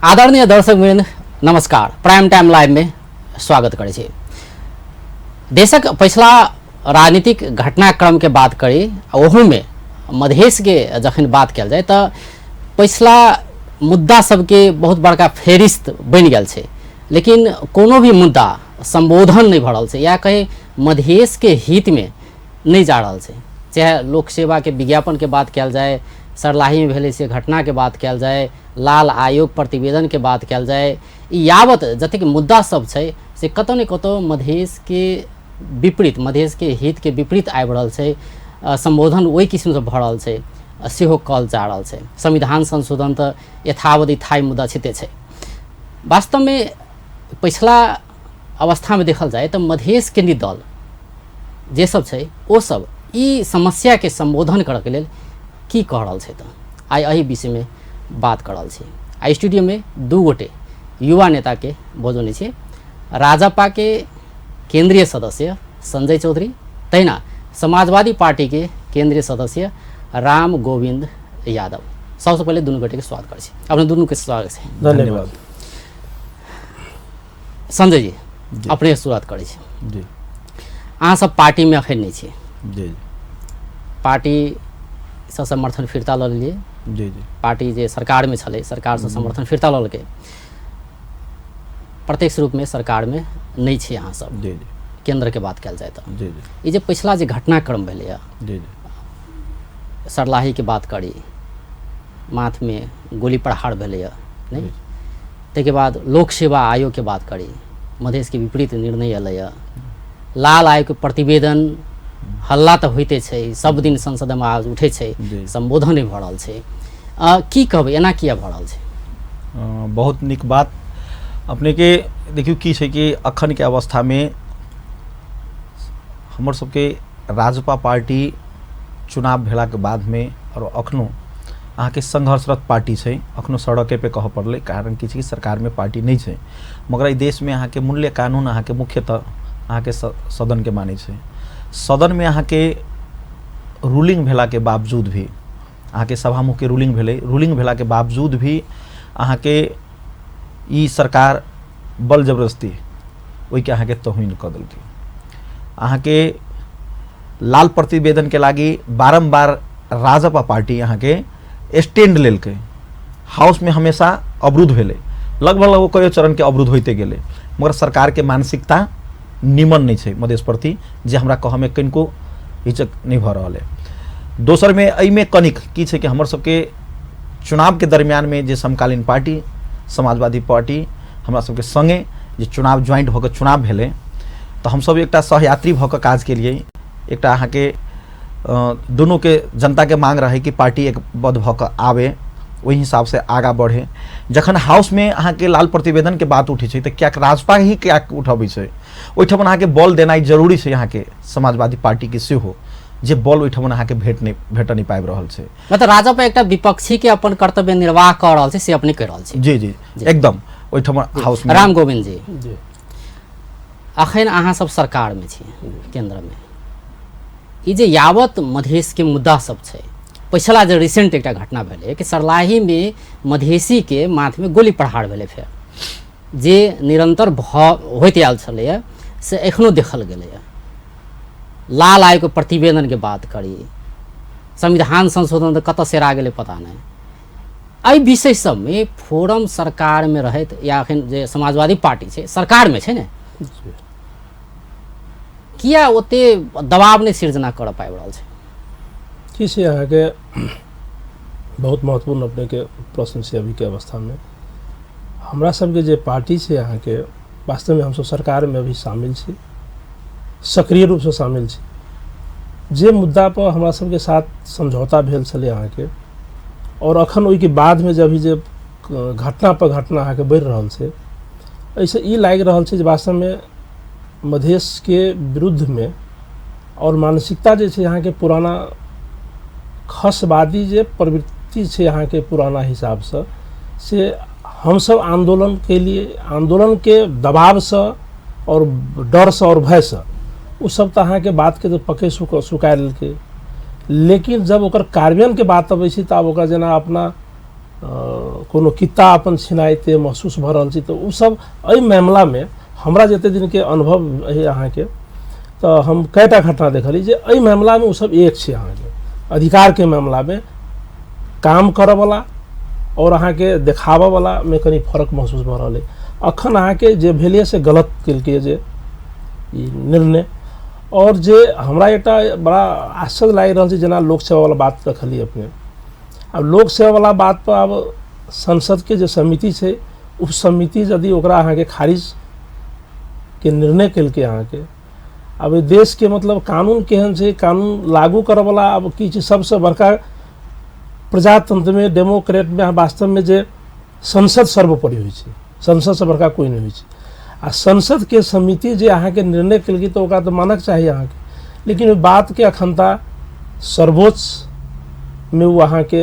आदरणीय दर्शकवृन्द नमस्कार। Prime time live में स्वागत करे छी। देशक पिछला राजनीतिक घटनाक्रम के बात करी ओहू में मधेश के जखन बात कल जाए तो पिछला मुद्दा सबके बहुत बड़का फेरिस्त बन गया है, लेकिन कोनो भी मुद्दा संबोधन नहीं भरल है या कहे मधेश के हित में नहीं जा रहा है। चाहे लोक सेवा के विज्ञापन के बात कल जाए, सरलाही में भेले से घटना के बात कल जाए, लाल आयोग प्रतिवेदन के बात कल जाए, यावत जतेक मुद्दा सब है से कतौ न कतौ मधेश के विपरीत, मधेश के हित के विपरीत आबि रहल है। संबोधन वही किस्म से भ रहल है, सेहो कल जा रहल है। संविधान संशोधन तो यथावधि थाई मुद्दा छिते है। वास्तव में पिछला अवस्था में देखल जाए तो मधेश केंद्रित दल जे सब है वो सब ई समस्या के संबोधन करे के लेल की कह रहल है। तो आई एहि विषय में बात कर रहल छी। आई स्टूडियो में दू गोटे युवा नेता के बजौने छे। राजपा के केंद्रीय सदस्य संजय चौधरी, तहिना समाजवादी पार्टी के केंद्रीय सदस्य राम गोविंद यादव। सबसे पहले दोनों गोटे के स्वागत करे छी। अपने दोनों के स्वागत है। धन्यवाद। संजय जी अपने शुरुआत करे छी। जी अहाँ सब पार्टी में अखन नहीं छी। जी पार्टी से समर्थन फिरता ल लिए। जी जी पार्टी जे सरकार में छले, सरकार से समर्थन फिरता ल के प्रत्यक्ष रूप में सरकार में नहीं छे। अहाँ सब जी जी केंद्र के बात कल जाए तो जी जी ये जे पिछला जे घटनाक्रम भेले जी जी सरलाही के बात करी, माथ में गोली प्रहार भेले नहीं, तेके बाद लोक सेवा आयोग के बात करी, मधेश के विपरीत निर्णय अल, लाल आयोग के प्रतिवेदन हल्ला तो होते छे, सब दिन संसद में आवाज उठे छे, संबोधन नहीं भ रहल छे। की कहबे एना किया भ रहल छे? बहुत निक बात अपने के देखियो की छे कि अखन के अवस्था में हमर सबके राजपा पार्टी चुनाव भेला के बाद में और अखनो अहाँ के संघर्षरत पार्टी छे। अखनो सड़के पे कह पड़ले, कारण की छे कि सरकार में पार्टी नहीं छे, मगर ई देश में अहाँ के मूल्य कानून अहाँ के मुख्यतः अहाँ के सदन के माने छे। सदन में अहाँ के रूलिंग भेला के बावजूद भी, अहाँ के सभामुख के रूलिंग भेले, रूलिंग भेला के बावजूद भी अहाँ के ई सरकार बल जबरदस्ती वही के अहाँ के तोहिन क देलकै। अहाँ के लाल प्रतिवेदन के लागी बारंबार राजपा पार्टी अहाँ के स्टैंड लेलकै, हाउस में हमेशा अवरुद्ध भेले, लगभग कई चरण के अवरुद्ध होते गेले, मगर सरकार के मानसिकता निमन नहीं छे मधेश प्रति, जे हमरा कह में कनिको हिचक नहीं भ रहल है। दोसर में एहिमे कनिक की छे कि हमर सबके चुनाव के दरमियान में जे समकालीन पार्टी समाजवादी पार्टी हमरा सबके संगे जे चुनाव ज्वाइंट होकर चुनाव भेले, तो हम सब एकटा सहयात्री भक काज के लिए एकटा अहाँ के दोनों के जनता के मांग रहे कि पार्टी एक बद्ध भक आवे, वही हिसाब से आगा बढ़े। जखन हाउस में अहाँ के लाल प्रतिवेदन के बात उठे तो क्या राजपा ही क्या उठबे छै, ओहिठाम अहाँ के बल देना जरूरी है। यहाँ के समाजवादी पार्टी के सेहो जे बल ओहिठाम अहाँ के भेट नहीं पाबि रहल छै। मतलब राजपा एकटा विपक्षी के अपन कर्तव्य निर्वाह कर रहल छै से अपने कर रहल छै। जी जी एकदम ओहिठाम हाउस में। राम गोविंद जी अखन अहाँ सब सरकार में छी, केंद्र में, ई जे यावत मधेश के मुद्दा सब छै, पिछला जो रिसेंट एक घटना भेले कि सरलाही में मधेसी के माथ में गोली प्रहार भेले, फेर जे निरंतर होते आयल छलै से एखनो देखल गेलै। लाल आयोग के प्रतिवेदन के बात करी, संविधान संशोधन तो कत से आ गेलै पता नहीं। एहि विषय सब में फोरम सरकार में रहत या अखन जे समाजवादी पार्टी छै सरकार में छै ने, किया ओते दबाव नहीं सृजना कर पाबि रहल छै? की छै अहाँ के बहुत महत्वपूर्ण अपने के प्रश्न से अभी के अवस्था में हमरा सबके जे पार्टी छै अहाँ के वास्तव में हम सब सरकार में अभी शामिल छी, सक्रिय रूप से शामिल छी। जे मुद्दा पर हमरा सबके साथ समझौता भेल छलै अहाँ के, और अखन ओहि के बाद में जब जे घटना पर घटना अहाँ के बढ़ि रहल छै, ऐसे ई लागि रहल छै जे वास्तव में मधेश के विरुद्ध में और मानसिकता जे छै अहाँ के पुराना खसवादी जे प्रवृत्ति छै अहाँ के पुराना हिसाब से हम सब आंदोलन के लिए, आंदोलन के दबाव से और डर से और भय से उ सब तो अहाँ के बात के तो पके सुखा लेलकै, लेकिन जब ओकर कार्यान्वयन के बात अबै छै तब ओकर जेना अपना कोनो किता अपन छिनाइते महसूस भ रहल छी तो उ सब एहि मामला में हमरा जते दिन के अनुभव है अहाँ के तो हम कईटा घटना देखली जे एहि मामला में उ सब एक छै अहाँ के अधिकार के मामला में काम करऽ वाला और अहाँ के देखाबऽ वाला में कनी फर्क महसूस भ रहल है। अखन अहाँ के जे भेलै से गलत केलकै जे ई निर्णय और जे हमरा एकटा बड़ा आश्चर्य लागि रहल छै जेना लोक सेवा वाला बात रखली अपने। अब लोक सेवा वाला बात पर अब संसद के जे समिति छै उप समिति यदि ओकरा अहाँ के खारिज के निर्णय केलकै अहाँ के अब देश के मतलब कानून केहन छै कानून लागू करऽ वाला अब की छै सबसे बड़का प्रजातंत्र में डेमोक्रेट में वास्तव में जे संसद सर्वोपरि होइ छै संसद से बड़का कोई नहीं होइ छै आ संसद के समिति जे अहाँ के निर्णय केलकै तो ओकरा तो मानक चाहिए अहाँ के लेकिन बात के अखनता सर्वोच्च में वो अहाँ के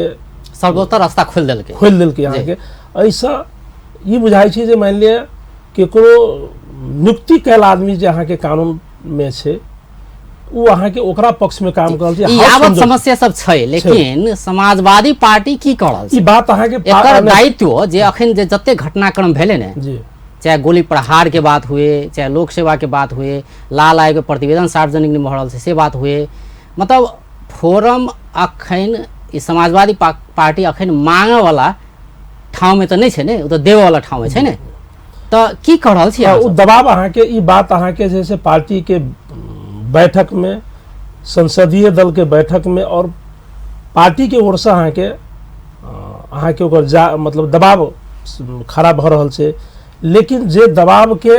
सर्वोत्तर रास्ता खोल देलकै अहाँ के ऐसा ये बुझाई छै जे मान लिया केकरो नियुक्ति कैल आदमी जे अहाँ के कानून में छै वो अहाँ के ओकरा पक्ष में काम कर रहल छै। ई आवत समस्या सब छै लेकिन समाजवादी पार्टी की कर रहल छै ई बात अहाँ के एकर दायित्व जे अखन जे जते घटनाक्रम भेले ने जी चाहे गोली प्रहार के बात हुए चाहे लोक सेवा के बात हुए लाल आयोग के प्रतिवेदन सार्वजनिक नहीं भऽ रहल छै से बात हुए मतलब फोरम अखन ई समाजवादी पार्टी अखन मांगे वाला ठाव में तो नहीं छै ने उ तो देवे वाला ठाव में छै ने तो की कर रहल छी उ दबाव अहाँ के ई बात अहाँ के जैसे पार्टी के बैठक में संसदीय दल के बैठक में और पार्टी के ओर से अहाँ के ओकर मतलब दबाव खड़ा भऽ रहल छै लेकिन जे दबाव के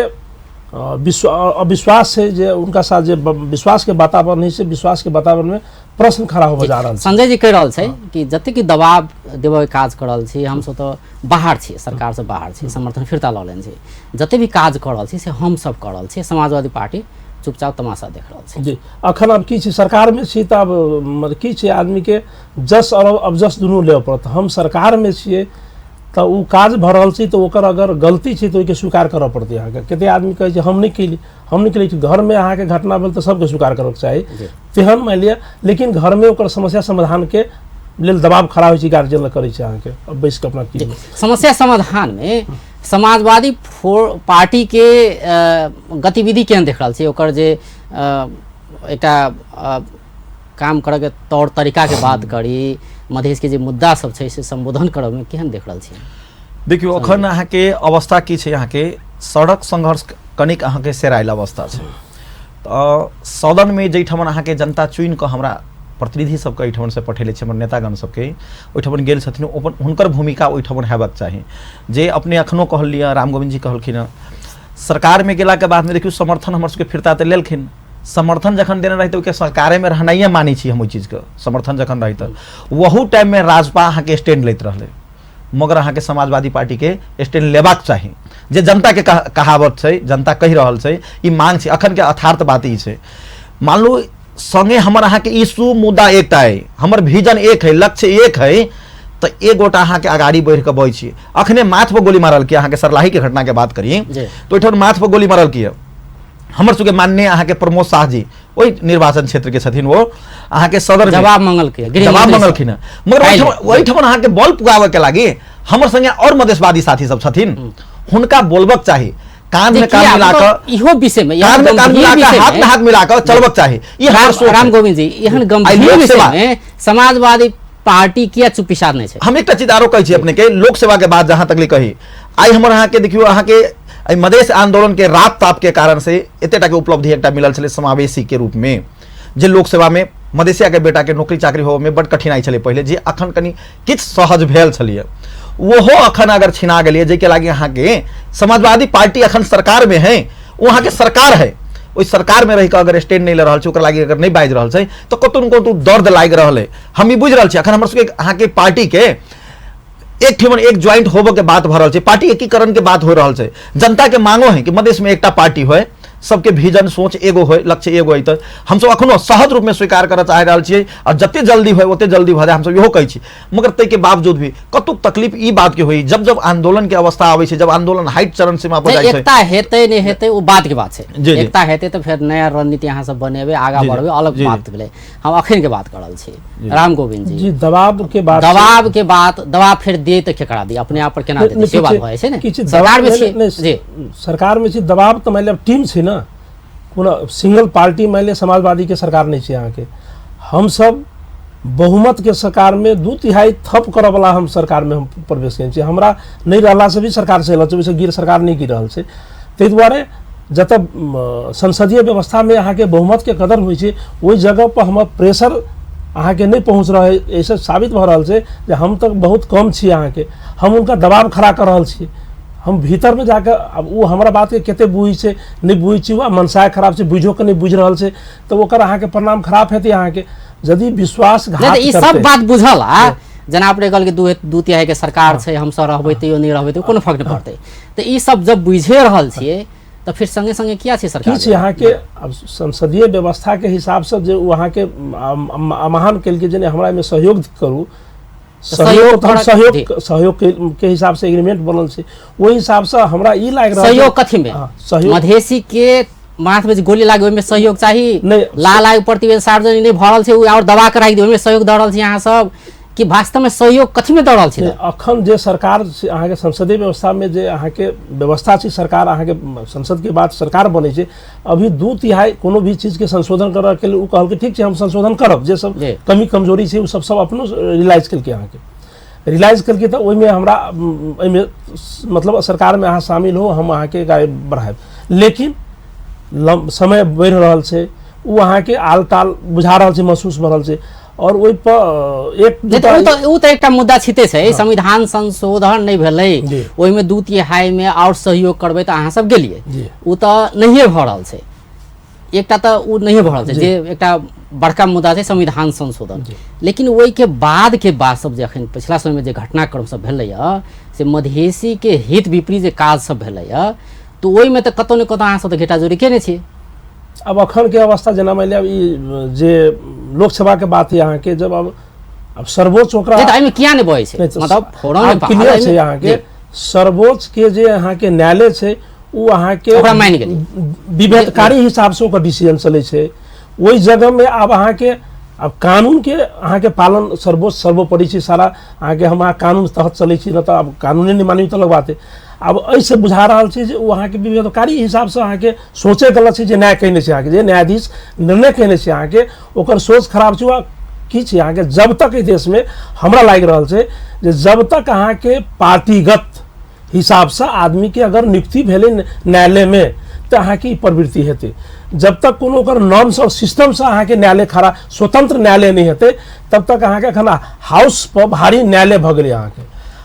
अविश्वास है जे उनका साथ जे विश्वास के वातावरण नहीं से विश्वास के वातावरण में प्रश्न खड़ा हो जा रहल छै। संजय जी कह रहल छै कि जते कि दबाव देवे काज कर रहल छी हम सब तो बाहर छी सरकार से बाहर छी समर्थन फिरता लऽ लेन छी जते भी काज कर रहल छी से हम सब कर रहल छी समाजवादी पार्टी चुपचाप तमाशा देख रहल छै। जी अखन अब की छै सरकार में छी त अब मतलब की छै आदमी के जस और अबजस दुनू लेव पड़त हम सरकार में छियै तो उ काज भऽ रहल छै तो ओकर अगर गलती छै तो ओके स्वीकार करऽ पड़तै अहाँ के कते आदमी कहै छै हम नहीं केली घर में अहाँ के घटना भेल तो सबके स्वीकार करऽ चाही तेहन मान लिअ लेकिन घर में ओकर समस्या समाधान के लेल दबाव खड़ा होइ छै गार्जियन करै छै अहाँ के अब बैस के अपना की समस्या समाधान में समाजवादी पार्टी के गतिविधि केहन देख रहल छै ओकर जे एकटा काम करे के तौर तरीका के बात करी मधेश के जे मुद्दा सब छै से संबोधन करब में केहन देख रहल छी। देखियो अखन अहाँ के अवस्था की छै अहाँ के सड़क संघर्ष कनिक अहाँ के सेराइल अवस्था छै तो सदन में जैठमन अहाँ के जनता चुन के हमरा प्रतिनिधि सबके एहिठमन से पठेले छै हमर नेतागण सबके ओहिठमन गेल छथिन हुनकर भूमिका ओहिठमन हेबाक चाही जे अपने अखनो कहलिया राम गोविंद जी कहलखिन सरकार में गेला के बाद में देखियो समर्थन हमर सबके फिरता ते लेलखिन समर्थन जखन देने रही तो सरकारे में रहनाइए मानी छी हम ओहि चीज के समर्थन जखन रही तो वहू टाइम में राजपा अहाँ के स्टैंड लेत रहले मगर अहाँ के समाजवादी पार्टी के स्टैंड लेबाक चाही जे जनता के कहावत छै जनता कहि रहल छै ई मांग छै अखन के यथार्थ बात ई छै मान लो संगे हमर अहाँ के इशू मुद्दा एकटा है हमर विजन एक है लक्ष्य एक है तो एक गोटा अहाँ के आगाड़ी बढ़ के बय छी अखने माथ पर गोली मारल कि अहाँ के सरलाही के घटना के बात करी तो ओठन माथ पर गोली मारल कि हमर सबके माननीय अहाँ के प्रमोद शाह जी वही निर्वाचन क्षेत्र के छथिन वो अहाँ के सदर जवाब मंगलखिन मगर वही ठमन अहाँ के बल पुगावे के लागी हमर संगे और मधेशवादी साथी सब छथिन हुनका बोलबक चाही कान में कान मिलाकर इहो विषय में कान में कान मिलाकर हाथ में हाथ मिलाकर चलबक चाही ये राम गोविंद जी एहन गंभीर विषय में समाजवादी पार्टी किया चुप्पी नहीं छै हम एक चीज आरो कहै छी अपने के लोक सेवा के बाद जहां तक कही आई हमर अहाँ के देखियो अहाँ के मधेश आंदोलन के रात ताप के कारण से एतेटा के उपलब्धि एकटा मिलल छले समावेशी के रूप में जे लोक सेवा में मधेसिया के बेटा के नौकरी चाकरी हो में बड़ कठिनाई छले पहले जे अखन कनी किछ सहज भेल छलिए वोहो अखन अगर छिना गेलिए जे के लागी अहाँ के समाजवादी पार्टी अखन सरकार में है वहाँ के सरकार है ओइ सरकार में रह के अगर स्टैंड नहीं ले रहल छै ओकर लागी अगर नहीं बाज रहल छै तो कतौ न कतौ दर्द लाग रहल है हम ई बुझ रहल छी अखन हमर सबके अहाँ के पार्टी के एक ठिमन एक ज्वाइंट होबो के बात भ रहल छै पार्टी एकीकरण के बात हो रहल छै जनता के मांगो है कि मधेश में एकटा पार्टी होय सबके विजन सोच एगो हो, लक्ष्य एगो है, तो हम सब अखनो सहज रूप में स्वीकार करऽ चाह रहल छियै और जते जल्दी हो ओते जल्दी भऽ जाए हम सब इहो कहै छी। मगर तै के बावजूद भी कतुक तकलीफ ई बात के होई जब जब आंदोलन के अवस्था आबै छै, जब आंदोलन हाइट चरण सीमा पर जाइ छै। एकता हेतै नहीं हेतै वो बात के बात जी, छै। जी। एकता हेतै तो फिर नया रणनीति यहाँ सब बनेबे आगा जी, जी। बढ़बे अलग जी, बात भेलै। हम अखन के बात कर रहल छी राम गोविंद जी। जी दबाव के बाद दबाव के बात दबाव फिर दे तो केकरा दी अपने आप पर केना दे से बात भए छै ने सरकार में छी जी सरकार में छी दबाव तो मान लिअ टीम छै ना, कोनो सिंगल पार्टी मान लिअ समाजवादी के सरकार नहीं छै। यहाँ के हम सब बहुमत के सरकार में 2/3 थप करऽ वाला हम सरकार में हम प्रवेश केने छी। हमरा नहीं रहला से भी सरकार से वैसे गिर सरकार नहीं गिर रहल छै। ताहि दुआरे जतऽ संसदीय व्यवस्था में अहाँ के बहुमत के कदर होइ छै ओहि जगह पर हमर प्रेशर अहाँ के नहीं पहुँच रहे ऐसे साबित भऽ रहल छै जे हम तक बहुत कम छी। अहाँ के हम उनका दबाव खड़ा कर रहल छी। हम भीतर में जाकर अब वो हमारा बात के कते बुझै छै नहीं बुझै छी, वा मनसाय खराब छै बुझो के नहीं बुझ रहल छै तो ओकर अहाँ के परिणाम खराब हेतै। अहाँ के यदि विश्वासघात ई सब बात बुझल आ जेना अपने कहल के 2/3 के सरकार छै हम सब रहबै तैयो नहीं रहबै तो कोनो फर्क नहीं पड़तै। तो ई सब जब बुझे रहल छियै तो फिर संगे संगे किया छै सरकार की यहाँ के अब संसदीय व्यवस्था के हिसाब से जो वहाँ के आह्वान कल के जेने हमरा में सहयोग करू सहयोग के हिसाब से एग्रीमेंट बनल छै ओहि हिसाब से हमरा ई लाग रहल सहयोग कथी में मधेसी के माथ में गोली लागे ओहिमे सहयोग चाहिए नहीं लाल आग प्रतिवेदन सार्वजनिक नहीं भरल छै और दबा के राखि दे ओहिमे सहयोग दऽ रहल छै यहाँ सब कि वास्तव में सहयोग कथी में दऽ रहल छै। अखन जे सरकार अहाँ के संसदीय व्यवस्था में जे अहाँ के व्यवस्था छै सरकार अहाँ के संसद के बाद सरकार बने छै अभी 2/3 कोनो भी चीज के संशोधन करऽ के लिए उ कहल के ठीक छै हम संशोधन करब जे सब कमी कमजोरी छै उ सब अपनो रियलाइज कल के अहाँ के रियलाइज कल के तो ओहिमे हमरा ओहिमे मतलब सरकार में अहाँ शामिल हो हम अहाँ के गाय बढ़ाएब। लेकिन समय बढ़ रहल छै उ अहाँ के आल ताल बुझा रहल छै महसूस भऽ रहल छै और ओहि पर एक तो एकटा मुद्दा छिते छै संविधान संशोधन नहीं भेलै ओहिमे 2/3 में और सहयोग करबै तऽ अहाँ सब गेलियै उ तऽ नहिए भऽ रहल छै। एकटा तऽ उ नहिए भऽ रहल छै जे एकटा बड़का मुद्दा छै संविधान संशोधन। लेकिन ओहि के बाद सब जे अखन पिछला समय में जे घटनाक्रम सब भेलैया से मधेसी के हित विपरीत जे काज सब भेलैया तो ओहिमे तऽ कतौ ने कतौ अहाँ सब तऽ घेटाजोरी केने छी। अब अखन के अवस्था जना मान लिअ जे लोकसभा के बात है यहाँ के जब अब सर्वोच्च ओकरा किया नहीं बहै छै मतलब फोरम क्लियर छै यहाँ के सर्वोच्च के जे यहाँ के न्यायालय छै उ अहाँ के विभेदकारी हिसाब से ओकर डिसीजन चलै छै ओहि जगह में। अब अहाँ के अब कानून के अहाँ के पालन सर्वोच्च सर्वोपरि छै सारा अहाँ के हम कानून तहत चलै छी न तऽ अब कानूने नहीं मानी तो अलग बात है। अब ऐसे बुझा रहल छै जे वहाँ के विवेककारी हिसाब से अहाँ के सोचे गलत छै जे न्याय कहने छै अहाँ के जे न्यायाधीश निर्णय कहने छै अहाँ के ओकर सोच खराब छै वा की छै अहाँ के। जब तक इस देश में हमरा लाग रहल छै जे जब तक अहाँ के पार्टीगत हिसाब से आदमी के अगर नियुक्ति भेले न्यायालय में तो अहाँ की प्रवृत्ति हेतै। जब तक कोनो ओकर नॉर्म्स और सिस्टम से अहाँ के न्यायालय खड़ा स्वतंत्र न्यायालय नहीं हेतै तब तक अहाँ के एखन हाउस पर भारी न्यायालय भऽ गेलै। अहाँ के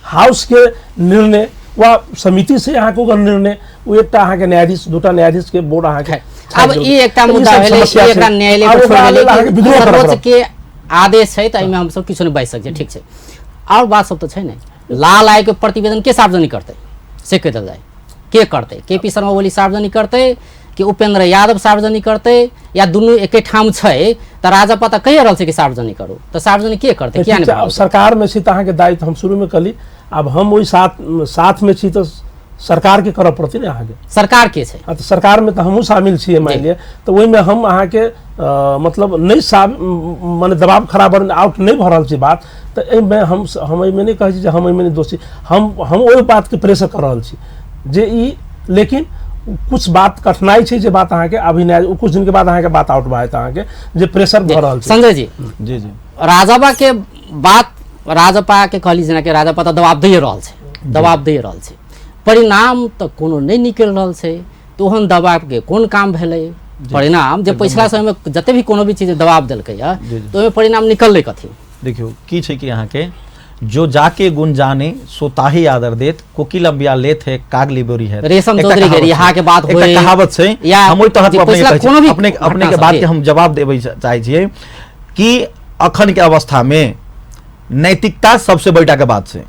हाउस के निर्णय वा समिति से अहाँ के निर्णय वो एकटा अहाँ के न्यायाधीश दूटा न्यायाधीश के बोर्ड अहाँ के अब ई एकटा मुद्दा भेलै एकरा न्यायालय पर छोड़ देलै सर्वोच्च के आदेश छै तऽ एहिमे हम सब किछु नहि बाजि सकै ठीक छै। और बात सब तऽ छै ने लाल आयोग के प्रतिवेदन के सार्वजनिक करतै से कहि देल जाय के करतै KP शर्मा ओली सार्वजनिक करतै कि उपेंद्र यादव सार्वजनिक करतै या दुनू एके ठाम छै तऽ राजपा तऽ कहि रहल छै कि सार्वजनिक करू तऽ सार्वजनिक के करतै किया नहि सरकार में छी तऽ अहाँ के दायित्व हम शुरू में कली अब हम वही साथ में छी तो सरकार के करऽ पड़तै ना। अहाँ के सरकार के छै तो सरकार में तो हमहूँ शामिल छियै मान लिअ तो ओहि में हम अहाँ के मतलब नहीं माने दबाव खराब आउट नहीं भऽ रहल छै बात तो एहिमे हम एहिमे नहीं कहै छी जे हम एहिमे नहीं दोषी हम ओहि बात के प्रेशर कर रहल छी जे ई। लेकिन कुछ बात कठिनाई छै जे बात अहाँ के अभी नहीं कुछ दिन के बाद अहाँ के बात आउट भऽ अहाँ के जे प्रेशर भऽ रहल छै। संजय जी जी जी राजपा के बात राजपा के कहली जेना कि राजपा तऽ दबाव दे रहल छै परिणाम तऽ कोनो नहीं निकल रहल छै तो ओहन दबाव के कोन काम भेलै परिणाम जब पिछला समय में जते भी कोनो भी चीज दबाव देलकै तो ओहिमे परिणाम निकललै कथी। देखियो की छै कि अहाँ के जो जाके गुण जाने सो ताही आदर देत कोकिल अम्बिया लेत है कागली बोरी है रेशम चौधरी के रिहा के बात होय एकटा कहावत छै हम ओइ तहत अपने के बात के हम जवाब देबै चाहै छियै कि अखन के अवस्था में नैतिकता सबसे बड़का के बात छै।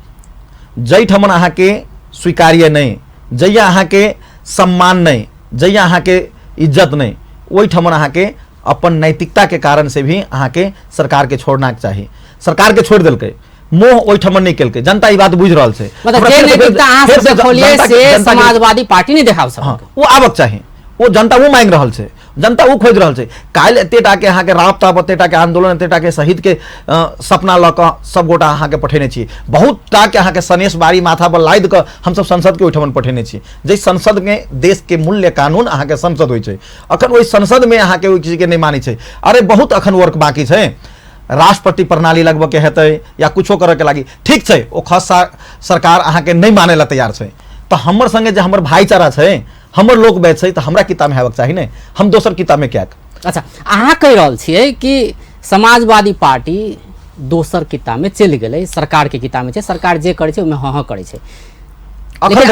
जै ठमन अहाँ के स्वीकार्य नहीं जैया अहाँ के सम्मान नहीं जैया अहाँ के इज्जत नहीं, वही ठमन अहाँ के अपन नैतिकता के कारण से भी अहाँ के सरकार के छोड़ना चाहिए। सरकार के छोड़ दिलकै, मोह ओहि ठमन नहीं केलकै, जनता ई बात बुझ रहल छै। मतलब जे नैतिकता अहाँ सब देखौलिए से समाजवादी पार्टी नहीं देखाव सब। वो आबक चाही, वो जनता वो मांग रहल छै, जनता वो खोज रहल छै। काल एतेटा के अहाँ के राप ताप, एतेटा के आंदोलन, एतेटा के शहीद के सपना ल क सब गोटा अहाँ के पठेने छी। बहुत टा के अहाँ के सनेश बारी माथा पर लाद क हम सब संसद के ओठमन पठेने छी। जे संसद में देश के मूल्य कानून अहाँ के संसद होय छै, अखन ओहि संसद में अहाँ के ओहि चीज के नहीं मानी छै। अरे बहुत अखन वर्क बाकी छै। राष्ट्रपति प्रणाली लगबे के हेतै या कुछो करे के लागी, ठीक छै, ओ खस सरकार अहाँ के नहीं माने ला तैयार छै। तो हमर संगे जे हमर भाईचारा छै, हमर लोक बैठ छै, तो हमरा किताब में हेबाक चाही ने, हम दोसर किताब में क्या। अच्छा, अहाँ कह रहल छियै कि समाजवादी पार्टी दोसर किताब में चलि गेलै, सरकार के किताब में छै, सरकार जे करे छै ओहिमे हाँ हाँ करे छै। लेकिन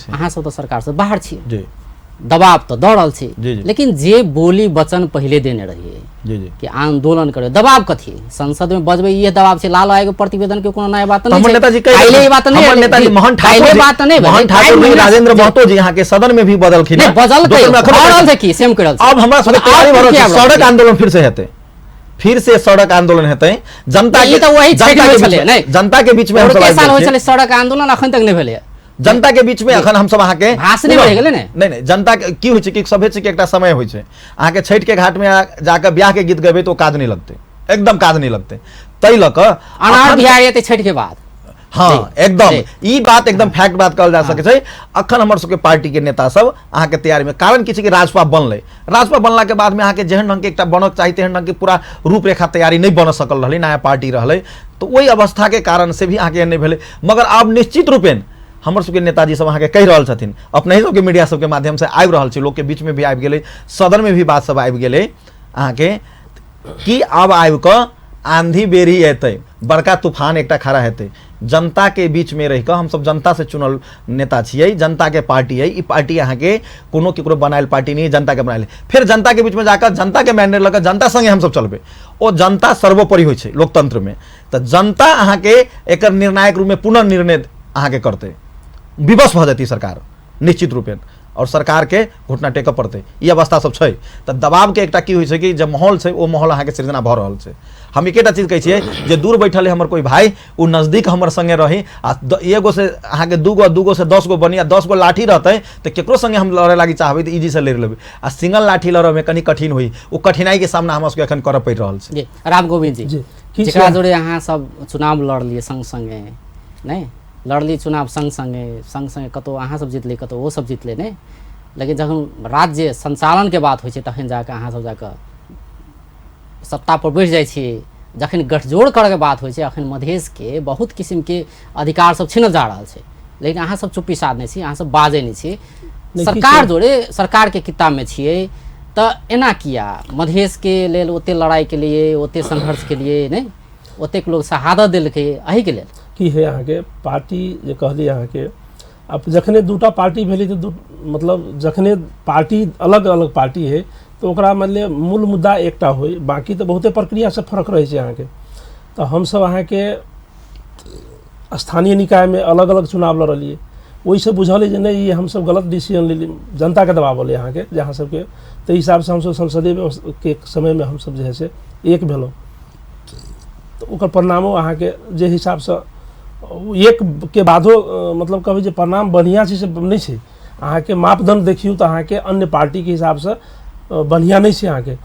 अहाँ सब तो सरकार से बाहर छियै जी, दबाव तो दऽ रहल छी, जी। लेकिन जे बोली वचन पहले देने रहिए जी जी कि आंदोलन करे, दबाव कथी संसद में बजबै, ये दबाव छै। लाल आयोग प्रतिवेदन के कोनो नया बात नहीं हमर छै। नेताजी पहले ई बात नहीं, हमर नेताजी मोहन बात ठाकुर जी, राजेंद्र महतो जी यहाँ के सदन में भी बदलखिन, नहीं बदल रहल छै कि सेम कर रहल छै। अब हमरा सब तैयारी भऽ रहल छै, सड़क आंदोलन फिर से हेतै, फिर से सड़क आंदोलन हेतै। जनता के तो वही जनता के बीच में हम सब साल होय छलै सड़क आंदोलन, अखन तक नहीं भेलै। जनता के बीच में अखन हम सब अहाँ के भाषण बढ़ गेलै ने। नहीं जनता के की होय छै कि सभे छै कि एकटा समय होय छै, अहाँ के छठ के घाट में जाकर ब्याह के गीत गबै तो काज नहीं लगते, एकदम काज नहीं लगते। तै ल क अनार बिहार एतै छठ के बाद। हाँ एकदम ई बात एकदम फैक्ट बात कहल जा सके छै। अखन हमर सबके पार्टी के नेता सब अहाँ के तैयारी में, कारण किसी के राजपा बनलै, राजपा बनला के बाद में अहाँ के जेहन ढंग के एकटा बनक चाहिए तेहन ढंग के पूरा रूपरेखा तैयारी नहीं बन सकल रहलै, नया पार्टी रहलै, तो वही अवस्था के कारण से भी अहाँ के नहीं भेलै। मगर अब निश्चित रूपेण हमर सबके नेताजी सब अहाँ के कहि रहल छथिन, अपने ही सबके मीडिया सबके माध्यम से आबि रहल छै, लोग के बीच में भी आबि गेलै, सदन में भी बात सब आबि गेलै अहाँ के कि अब आबि क आंधी बेरी एतै, बड़का तूफान एकटा खड़ा हेतै। जनता के बीच में रह हम सब जनता से चुनल नेता छियै, जनता के पार्टी है, ई पार्टी अहाँ के कोनो केकरो बनायल पार्टी नहीं, जनता के बनायल। फिर जनता के बीच में जाकर जनता के मैंडेट लगा जनता संगे हम सब चलबे, ओ जनता सर्वोपरि होय छै लोकतंत्र में। तो जनता अहाँ के एकर निर्णायक रूप में पुनः निर्णय अहाँ के करते, विवश भ जेती सरकार निश्चित रूपेण, और सरकार के घुटना टेकऽ पड़ते। ई अवस्था सब छै। तो दबाव के एकटा की होय छै कि जब माहौल छै, ओ माहौल अहाँ के सृजना भ रहल छै। हम एकेटा चीज कहै छियै, जे दूर बैठल है हमर कोई भाई, उ नजदीक हमर संगे रही, आ एगो से अहाँ के दूगो से 10 गो बनी, आ 10 गो लाठी रहते तो केकरो संगे हम लड़े लागी चाहबै तो इजी से लड़ लेबै। आ सिंगल लाठी लड़े में कनी कठिन होई, ओ कठिनाई के सामना हमरा सबके एखन करऽ पड़ि रहल छै। जी राम गोविंद जी, जेकरा जोड़े अहाँ सब चुनाव लड़लिए संग संगे, नहीं लड़ली चुनाव संग संगे कतो अहाँ सब जीतले, कतो वो सब जीतले, नहीं, लेकिन जखन राज्य संचालन के बात होइ छै तखन जाके अहाँ सब जाके सत्ता पर बैठ जाइ छियै। जखन गठजोड़ करे के बात होइ छै, अखन मधेश के बहुत किस्म के अधिकार सब छीनल जा रहल छै, लेकिन अहाँ सब चुप्पी साधने छी, अहाँ सब बाजे नहीं छी, सरकार जोड़े सरकार के किताब में छियै। तो एना किया मधेश के लेल ओते लड़ाई के लिए, ओते संघर्ष के लिए, नहीं ओतेक लोग शहादत दिलकै, एही के लेल की है अहाँ के पार्टी जे कहली अहाँ के, अब जखने दूटा पार्टी भेली तो मतलब जखने पार्टी अलग अलग पार्टी है तो ओकरा मतलब मूल मुद्दा एकटा होय, बाकी तो बहुते प्रक्रिया से फर्क रहे छै अहाँ के। तो हम सब अहाँ के स्थानीय निकाय में अलग अलग चुनाव लड़लिए, वही से बुझल जे नहीं ये हम सब गलत डिसीजन लेली, जनता के दबाव अलै अहाँ के, जहाँ सबके तो हिसाब से हम सब संसदीय के समय में हम सब जे है से एक भेलौं। तो ओकर परिणामो अहाँ के जे हिसाब से एक के बादो मतलब कहबै जे परिणाम बढ़िया छै से नहीं छै। अहाँ के मापदंड देखियो तो अहाँ के अन्य पार्टी के हिसाब से बढ़िया नहीं छै अहाँ के।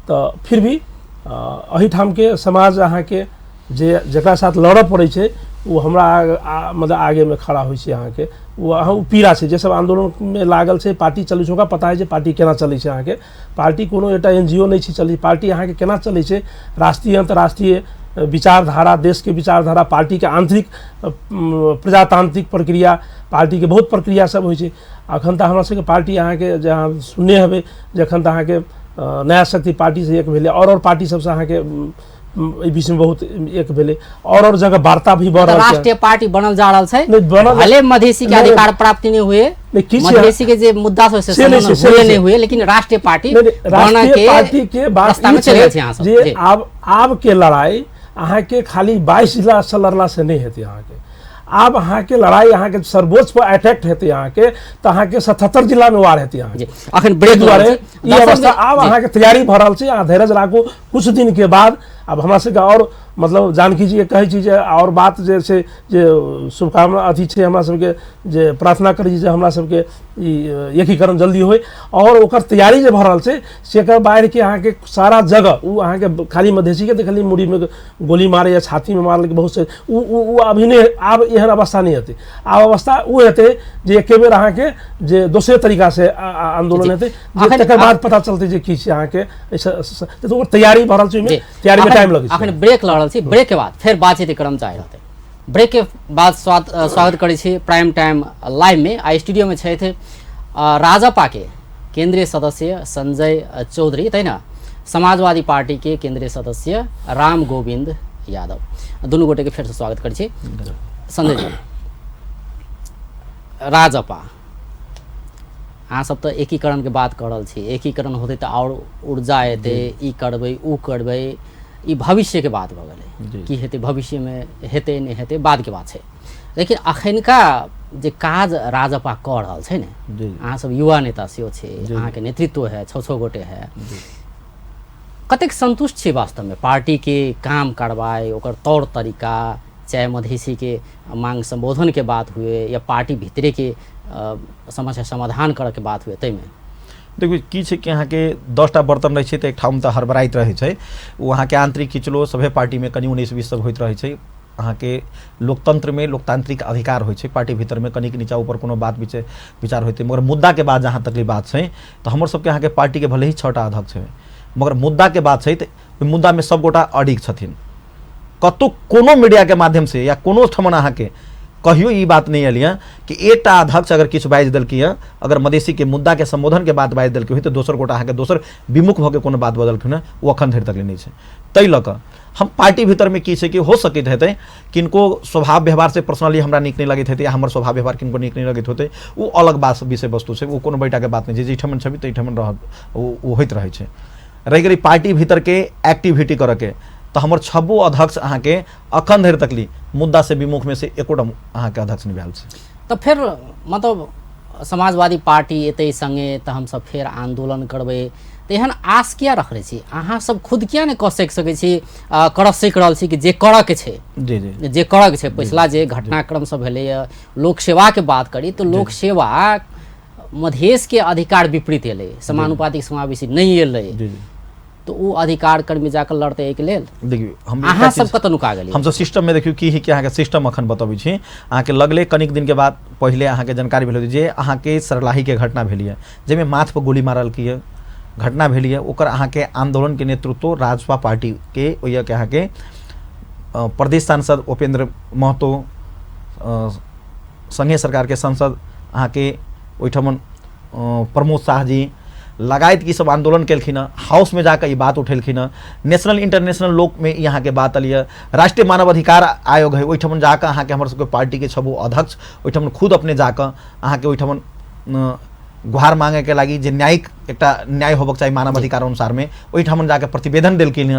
तो फिर भी अहिठाम के समाज अहाँ के जे जकरा साथ लड़ऽ पड़ै छै वो हमरा मतलब आगे में खड़ा होइ छै अहाँ के, वो अहाँ पीड़ा छै जे सब आंदोलन में लागल छै, पार्टी चलै छै, ओकरा पता है जे पार्टी केना चलै छै अहाँ के। पार्टी कोनो एकटा NGO नहीं छै चलै, पार्टी अहाँ के केना चलै छै, राष्ट्रीय अंतर्राष्ट्रीय विचारधारा, देश के विचारधारा, पार्टी के आंतरिक प्रजातांत्रिक प्रक्रिया, पार्टी के बहुत प्रक्रिया सब होइ छै। अखन तऽ हमरा सबके पार्टी अहाँ के जहाँ सुनने हेबै जखन तऽ अहाँ के नया शक्ति पार्टी से एक भेलै, और पार्टी सबसे अहाँ के बीच में बहुत एक भेलै, और जगह वार्ता भी बढ़ रहल छै। राष्ट्रीय पार्टी बनल जा रहल छै, भले मधेसी के अधिकार प्राप्ति नहीं हुए, मधेसी के जे मुद्दा से नहीं हुए, लेकिन राष्ट्रीय पार्टी पार्टी के बात जे आब के लड़ाई अहाँ के खाली 22 जिला से लड़ला से नहीं हेतै। अहाँ के अब अहाँ के लड़ाई अहाँ के सर्वोच्च पर अटैक हेतै अहाँ के तो अहाँ के 77 जिला में वार हेतै अहाँ जी अखन ब्रेक दुआरे दुआरे ई अवस्था आब अहाँ के तैयारी भ रहल छै। अहाँ धैर्य राखू, कुछ दिन के बाद अब हमरा सबके और मतलब जानकी जी कहै छी जे और बात जे छै जे शुभकामना अथी छै हमरा सबके जे प्रार्थना करी छी जे हमरा सबके ई एकीकरण जल्दी होय और ओकर तैयारी जे भ रहल छै से एकर बाहर के अहाँ के सारा जगह उ अहाँ के खाली मधेसी के देखली मुड़ी में गोली मारे या छाती में मारल के बहुत से उ अभी नहीं आब एहन अवस्था नहीं हेतै। आब अवस्था उ हेतै जे एके बेर अहाँ के जे दोसरे तरीका से आंदोलन हेतै जे तकर बाद पता चलतै जे की छै अहाँ के तो तैयारी भ रहल छै, ओहिमे तैयारी में टाइम लगै छै। अखन ब्रेक लऽ रहल छी, ब्रेक के बाद फिर बातचीत क्रम जारी रहतै। ब्रेक के बाद स्वागत करै छी प्राइम टाइम लाइव में। आ स्टूडियो में छथि राजपा के केंद्रीय सदस्य संजय चौधरी तैना समाजवादी पार्टी के केंद्रीय सदस्य राम गोविंद यादव, दुनू गोटे के फिर से स्वागत करै छी। संजय जी, राजपा अहाँ सब तो एकीकरण के बात कर रहल छी, एकीकरण होते तो और ऊर्जा एते, ई करबै ऊ करबै, ई भविष्य के बात भ गेलै की हेतै भविष्य में हेतै नहीं हेतै बाद के बात छै। लेकिन अखनका जे काज राजपा कऽ रहल छै ने, अहाँ सब युवा नेता सेहो छै, अहाँ के नेतृत्व है, छो गोटे है, कतेक संतुष्ट छी वास्तव में पार्टी के काम करवाए, ओकर तौर तरीका, चाहे मधेसी के मांग संबोधन के बात हुए या पार्टी भीतरे के समस्या समाधान करे के बात हुए, तैमे देखिए की छै कि अहाँ के 10टा बर्तन रहे छै तो एक ठाम तो हड़बड़ाइत रहे छै, वो अहाँ के आंतरिक किचलो सभे पार्टी में कनी 19-20 सब होइत रहे छै। अहाँ के लोकतंत्र में लोकतांत्रिक अधिकार होइ छै, पार्टी भीतर में कनिक नीचा ऊपर कोनो बात विचार होते, मगर मुद्दा के बाद जहाँ तक बात छै तो हमर सबके अहाँ के पार्टी के भले ही 6टा अध्यक्ष है, मगर मुद्दा के बात छै तो मुद्दा में सब गोटा अडिग छथिन। कतौ कोनो मीडिया के माध्यम से या कोनो ठमन अहाँ के कहियो ई बात नहीं अलिया कि एकटा अध्यक्ष अगर किछु बाजि देलकै, अगर मधेसी के मुद्दा के संबोधन के बात बाजि देलकै तो दोसर गोटा अहाँ के दोसर विमुख भऽ के कोनो बात बदलखिन है, वो अखन धरि तक नहीं छै। तै लऽ कऽ हम पार्टी भीतर में की छै कि हो सकैत हेतै किनको स्वभाव व्यवहार से पर्सनली हमरा नीक नहीं लगैत हेतै या हमर स्वभाव व्यवहार किनको नीक नहीं लगैत होतै, वो अलग बात विषय वस्तु छै, वो कोनो बैठा के बात नहीं छै, जैठमन छवि तैठमन रह वो होइत रहै छै। रहि गेलै पार्टी भीतर के एक्टिविटी करे के, तो हमर 6 अध्यक्ष अहाँ के अखन धरि तकली मुद्दा से विमुख में से एकोटा अहाँ के अध्यक्ष नहीं भेल छै। तो फिर मतलब समाजवादी पार्टी एतै संगे तो हम सब फिर आंदोलन करबै, तो एहन आस किया रखले छी अहाँ सब खुद किया नहीं कह सकै छी, कर सक रहल छी कि जे करऽ के छै, जी जी जे करऽ के छै। पिछला जे घटनाक्रम सब भेलै, लोक सेवा के बात करी तो लोक सेवा मधेश के अधिकार विपरीत एलै, समानुपातिक समावेशी नहीं एलै, तो वो अधिकार कर्मी जाकर लड़ते एक लेल। देखिए हम अहाँ सब कत नुका गेली, हम सब सिस्टम में देखियो की है कि अहाँ के सिस्टम अखन बतबै छी। अहाँ के लगले कनिक दिन के बाद पहले अहाँ के जानकारी भेल जे अहाँ के सरलाही के घटना भेलिए, जेमे माथ पर गोली मारल की घटना भेलिए, ओकर अहाँ के आंदोलन के नेतृत्व राजपा पार्टी के ओया के अहाँ के प्रदेश सांसद उपेंद्र महतो, संघीय सरकार के सांसद अहाँ के ओइठमन प्रमोद शाह जी लगायत की सब आंदोलन केलखिन, हाउस में जाकर ये बात उठेलखिन, नेशनल इंटरनेशनल लोक में यहाँ के बात अलिए, राष्ट्रीय मानव अधिकार आयोग है ओइठमन जाकर अहाँ के हमर सबके पार्टी के 6 अध्यक्ष ओइठमन खुद अपने जाकर अहाँ के ओइठमन गुहार मांगे के लागी जे न्यायिक एकटा न्याय होबक चाहिए मानव अधिकार अनुसार में ओइठमन जाकर प्रतिवेदन देलखिन।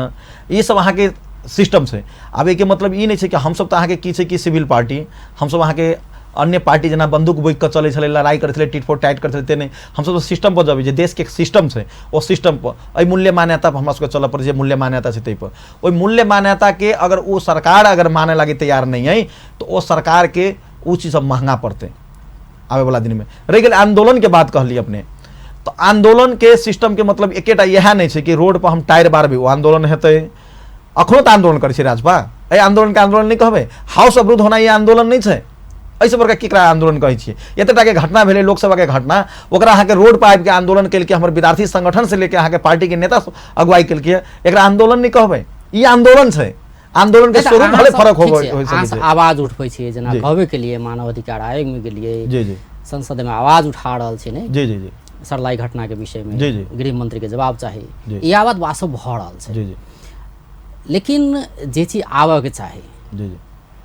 ये सब अहाँ के सिस्टम से आब के मतलब ई नहीं है कि हम सब तो अहाँ के की छै कि सिविल पार्टी, हम सब अहाँ के अन्य पार्टी जना बंदूक बोइक के चले छले, लड़ाई करते टिट फॉर टाइट करते नहीं, हम सब तो सिस्टम पर जब देश के सिस्टम से वो सिस्टम पर मूल्य मान्यता पर हमरा सबके चल पड़े, मूल्य मान्यता से पर ओई मूल्य मान्यता के अगर वो सरकार अगर माने लगे तैयार नहीं है तो वो सरकार के वो चीज सब महंगा पड़ते आवे वाला दिन में। रह गए आंदोलन के बात कहली अपने, तो आंदोलन के सिस्टम के मतलब एकेटा यह नहीं है कि रोड पर हम टायर बारबे वो आंदोलन हेतै। अखनो तो आंदोलन करे राजपा, आंदोलन के आंदोलन नहीं कहबे, हाउस अवरुद्ध होना ये आंदोलन नहीं है, ऐसे प्रकार केकरा आंदोलन कहै छियै। एतटा के घटना भेलै लोकसभा के घटना, ओकरा अहाँ के रोड पर आबि के आंदोलन केलकै, हमर विद्यार्थी संगठन से लेके अहाँ के पार्टी के नेता अगुवाई केलकै, एकरा आंदोलन नहीं कहबै, ई आंदोलन छै। आंदोलन के स्वरूप भले फरक होय छै, आवाज उठबै छियै जेना कहबे के लिए मानव अधिकार आयोग में गेलिए, जी जी संसद में आवाज उठा रहल छै ने, जी जी जी सरलाई घटना के विषय में जी जी गृह मंत्री के जवाब चाहिए, ई आवाज वास्तव भऽ रहल छै। जी जी लेकिन जे चीज आबऽ के चाही, जी जी